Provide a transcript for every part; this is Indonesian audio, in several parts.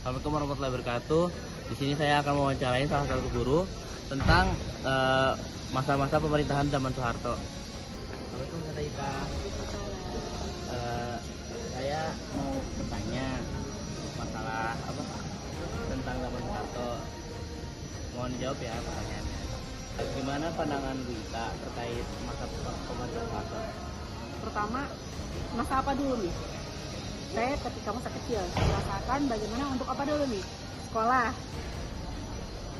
Assalamualaikum warahmatullahi wabarakatuh. Di sini saya akan mewawancarai salah satu guru tentang masa-masa pemerintahan zaman Soeharto. Assalamualaikum Kak Ita. Saya mau bertanya masalah apa tentang zaman Soeharto. Mohon jawab ya pertanyaannya. Gimana pandangan Bu Ita terkait masa pemerintahan Soeharto? Pertama, masa apa dulu nih? Saya ketika masa kecil merasakan bagaimana untuk apa dulu nih? Sekolah,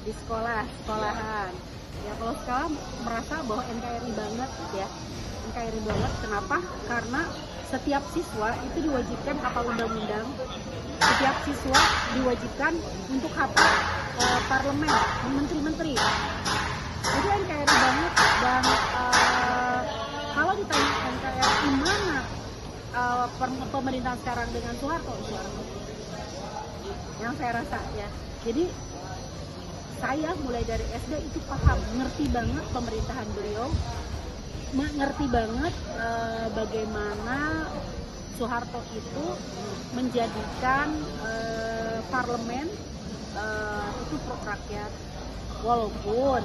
di sekolahan. Ya kalau sekarang merasa bahwa NKRI banget ya, NKRI banget. Kenapa? Karena setiap siswa itu diwajibkan hafal undang-undang. Setiap siswa diwajibkan untuk hafal parlemen, menteri-menteri. Jadi NKRI banget dan kalau ditanya NKRI mana pemerintahan sekarang dengan Soeharto yang saya rasa ya. Jadi saya mulai dari SD itu paham, ngerti banget pemerintahan beliau, ngerti banget bagaimana Soeharto itu menjadikan parlemen itu pro rakyat, walaupun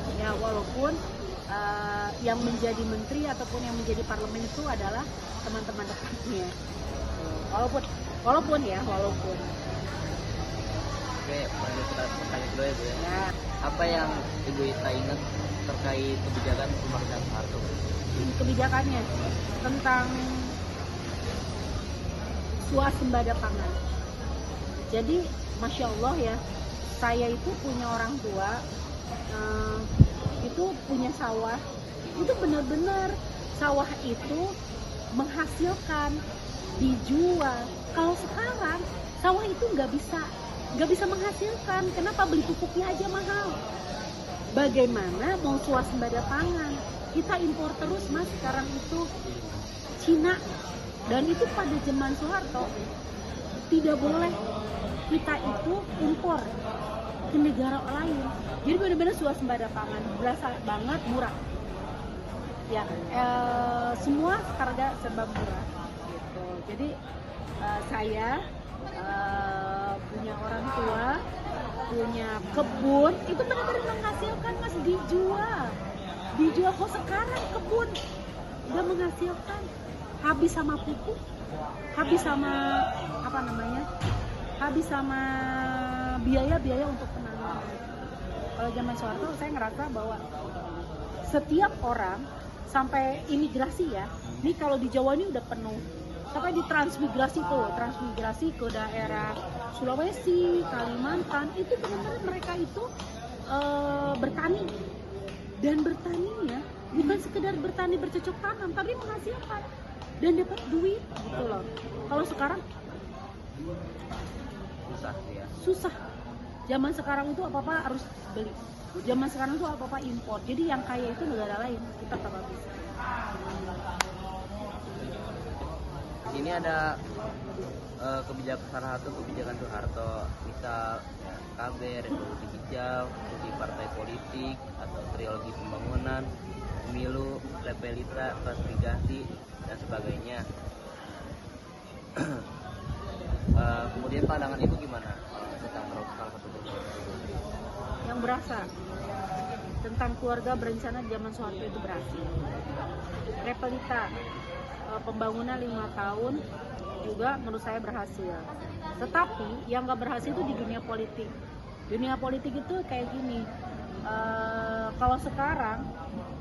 yang menjadi menteri ataupun yang menjadi parlemen itu adalah teman-teman dekatnya. Walaupun. Oke, lanjut kita pertanyaan kedua ya Bu ya. Ya, Apa yang Ibu Ita ingat terkait kebijakan pemerintahan Soeharto? kebijakannya tentang swasembada pangan. Jadi, masya Allah ya, saya itu punya orang tua, itu punya sawah, itu benar-benar sawah itu menghasilkan, dijual. Kalau sekarang sawah itu nggak bisa menghasilkan. Kenapa? Beli pupuknya aja mahal. Bagaimana mau swasembada pangan? Kita impor terus mas sekarang itu Cina, dan itu pada zaman Soeharto tidak boleh kita itu impor ke negara lain. Jadi benar-benar swasembada pangan, berasa banget murah. Ya, semua harga serba murah. Gitu. Jadi saya punya orang tua, punya kebun, itu benar-benar menghasilkan mas, dijual. Kok sekarang kebun udah menghasilkan, habis sama pupuk, habis sama habis sama biaya untuk penanaman. Kalau zaman Soeharto saya ngerasa bahwa setiap orang sampai imigrasi ya, ini kalau di Jawa ini udah penuh, sampai di transmigrasi ke daerah Sulawesi, Kalimantan, itu benar-benar mereka itu bertani, dan bertaninya bukan sekedar bertani bercocok tanam, tapi menghasilkan dan dapat duit gitu loh. Kalau sekarang susah. Zaman sekarang itu apa-apa harus beli. Zaman sekarang itu apa-apa impor. Jadi yang kaya itu negara lain, kita tambah bisa. Ini ada salah satu kebijakan Soeharto, misal ya, KB, revolusi hijau, studi partai politik atau trilogi pembangunan, pemilu, repelita, transmigrasi dan sebagainya. Kemudian pandangan Ibu gimana tentang salah satu kebijakan? Yang berasa tentang keluarga berencana zaman Soeharto itu berhasil. Repelita, pembangunan 5 tahun juga menurut saya berhasil. Tetapi yang nggak berhasil itu di dunia politik. Dunia politik itu kayak gini. Kalau sekarang,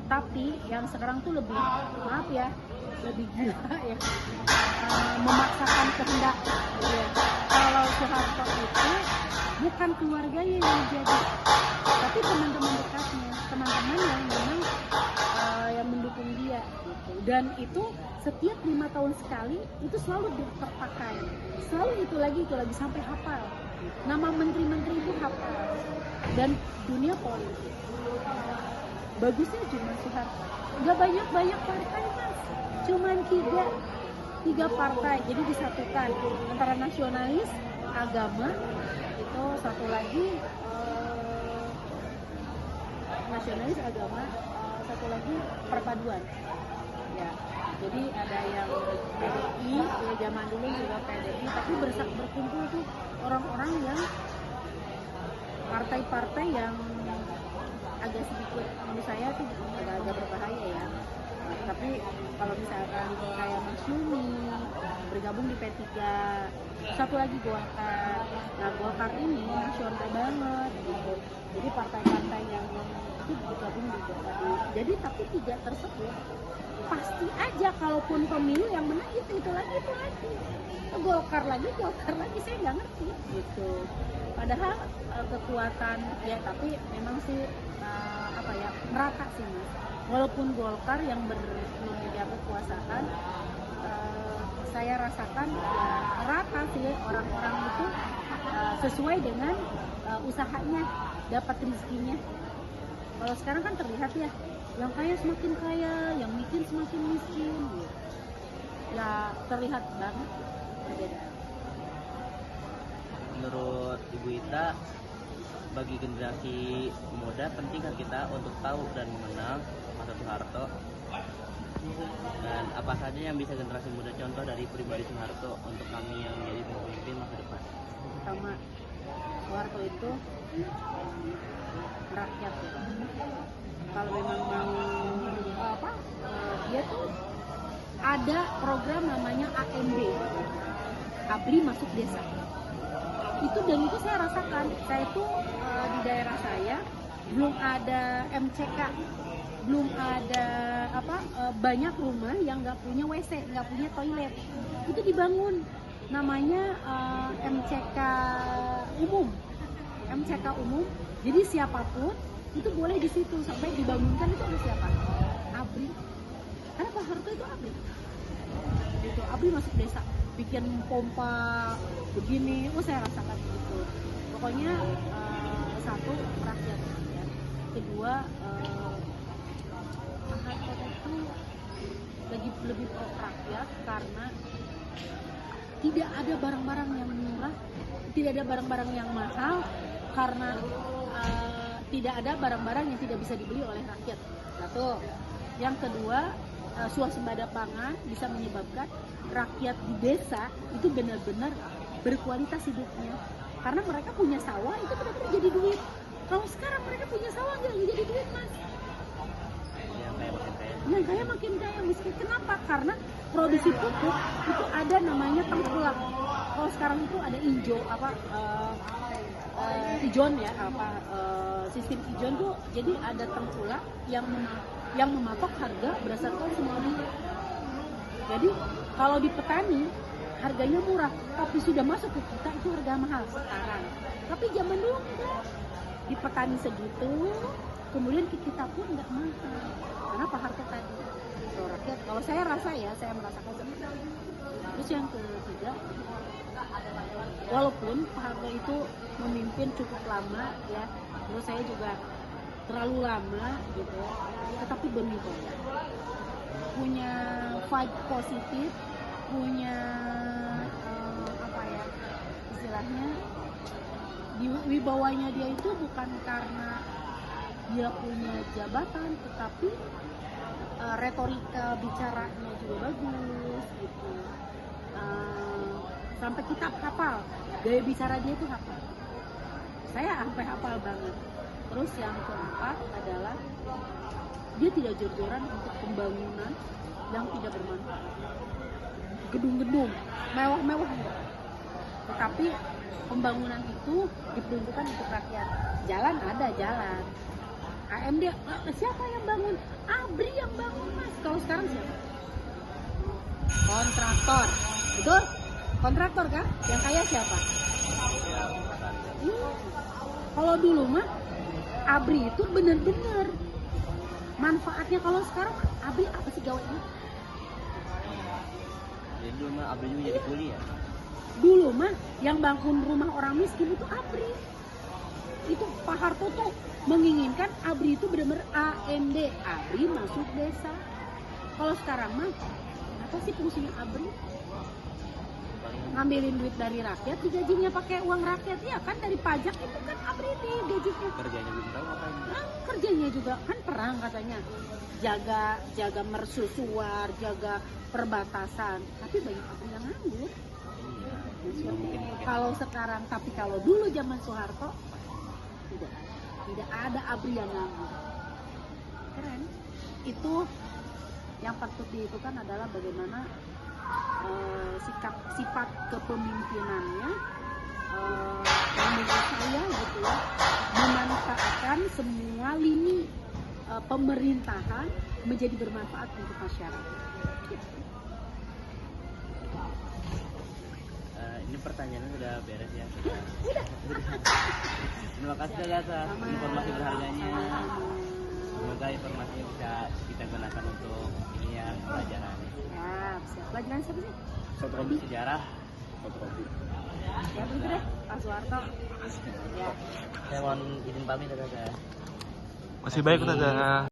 tapi yang sekarang tuh lebih, maaf ya, lebih gila ya, memaksakan kehendak. Ya. Kalau Soeharto itu bukan keluarganya yang jadi, tapi teman-teman dekatnya, teman-teman yang memang yang mendukung dia gitu. Dan itu setiap 5 tahun sekali itu selalu terpakai, selalu itu lagi sampai hafal. Nama menteri-menteri itu hafal. Dan dunia politik, bagusnya cuma Soeharto, nggak banyak partai mas, cuman tiga partai, jadi disatukan antara nasionalis, agama, itu satu lagi nasionalis, agama, satu lagi perpaduan ya. Jadi ada yang PDI ya, zaman dulu juga PDI, tapi berkumpul tuh orang-orang yang partai-partai yang agak sedikit menurut saya tuh agak berbahaya ya. Tapi kalau misalkan kayak Mas Yumi bergabung di P3, satu lagi Golkar. Nah Golkar ini nasional banget gitu. Jadi partai-partai yang itu bergabung di Golkar. Jadi tapi tiga tersebut pasti aja kalaupun pemilu yang menang itu lagi. Golkar lagi saya nggak ngerti gitu. Padahal kekuatan ya tapi memang sih merata sih Mas. Walaupun Golkar yang memegang kekuasaan, saya rasakan ya rata sih orang-orang itu sesuai dengan usahanya dapat rezekinya. Kalau sekarang kan terlihat ya, yang kaya semakin kaya, yang miskin semakin miskin. Gitu. Ya terlihat banget perbedaan. Menurut Ibu Ita, bagi generasi muda pentingkah kita untuk tahu dan mengenal masa Soeharto, dan apa saja yang bisa generasi muda contoh dari pribadi Soeharto untuk kami yang menjadi pemimpin masa depan? Pertama, Soeharto itu rakyat ya. Kalau memang mau dia tuh ada program namanya AMD, Abri Masuk Desa. Itu dan itu saya rasakan. Saya tuh di daerah saya belum ada MCK, belum ada banyak rumah yang nggak punya WC, nggak punya toilet. Itu dibangun namanya MCK umum. Jadi siapapun itu boleh di situ sampai dibangunkan. Itu oleh siapa? ABRI. Karena Pak Harto itu ABRI. Itu ABRI Masuk Desa, bikin pompa begini. Saya rasakan gitu. Pokoknya satu rakyat ya. Kedua Pak Harto itu lebih pro rakyat karena tidak ada barang-barang yang murah, tidak ada barang-barang yang mahal, karena tidak ada barang-barang yang tidak bisa dibeli oleh rakyat. Satu. Yang kedua, swasembada pangan bisa menyebabkan rakyat di desa itu benar-benar berkualitas hidupnya. Karena mereka punya sawah itu benar-benar jadi duit. Kalau sekarang mereka punya sawah nggak jadi duit, Mas. Yang kaya makin kaya. Miskin. Kenapa? Karena produksi pupuk itu ada namanya tengkulak. Kalau sekarang itu ada ijon ya, sistem ijon tuh jadi ada tengkulak yang mematok harga berdasarkan semua dunia. Jadi kalau di petani harganya murah, tapi sudah masuk ke kita itu harga mahal sekarang. Tapi zaman dulu enggak. Di petani segitu, kemudian ke kita pun enggak mahal. Karena Pak Harto tadi rakyat. Kalau saya merasakan seperti itu. Terus yang ketiga, walaupun Pak Harto itu memimpin cukup lama ya, menurut saya juga terlalu lama gitu, tetapi berwibawa, punya vibe positif, punya istilahnya wibawanya dia itu bukan karena dia punya jabatan, tetapi retorika bicaranya juga bagus gitu. Sampai kita hafal gaya bicara dia itu hafal. Saya sampai hafal banget. Terus yang keempat adalah dia tidak jor-joran untuk pembangunan yang tidak bermanfaat. Gedung-gedung mewah-mewah enggak. Tetapi pembangunan itu diperuntukkan untuk rakyat. Jalan ada jalan. AMD siapa yang bangun? ABRI yang bangun, Mas. Kalau sekarang siapa? Kontraktor. Betul? Kontraktor kan? Yang kaya siapa? Kalau dulu mah ABRI itu benar-benar manfaatnya. Kalau sekarang ABRI apa sih gawainya? Jadi dulu mah ABRI juga jadi kuli ya? Dulu mah yang bangun rumah orang miskin itu ABRI. Itu Pak Harto tuh menginginkan ABRI itu benar-benar AMD, ABRI Masuk Desa. Kalau sekarang mah apa sih fungsinya ABRI? Ngambilin duit dari rakyat, digajinya pakai uang rakyat ya kan, dari pajak itu kan ABRI gajinya. Kerjanya belum tahu ngapain. Nah, kerjanya juga kan perang katanya, jaga mercusuar, jaga perbatasan. Tapi banyak ABRI yang nganggur. Iya. Kalau sekarang, tapi kalau dulu zaman Soeharto Tidak ada ABRI yang nganggur. Keren. Itu yang patut diitukan adalah bagaimana sifat kepemimpinannya, menurut saya gitu ya, memanfaatkan semua lini pemerintahan menjadi bermanfaat untuk masyarakat. Ini pertanyaannya sudah beres ya. Terima kasih atas informasi berharganya. Semoga informasinya bisa kita gunakan untuk ini ya, pelajaran. Siap. Pelajaran siapa sih? Sejarah. Ya begitu deh, Pak Soeharto. Ya. Saya mohon izin pamit, Ustazah. Masih baik, Ustazah.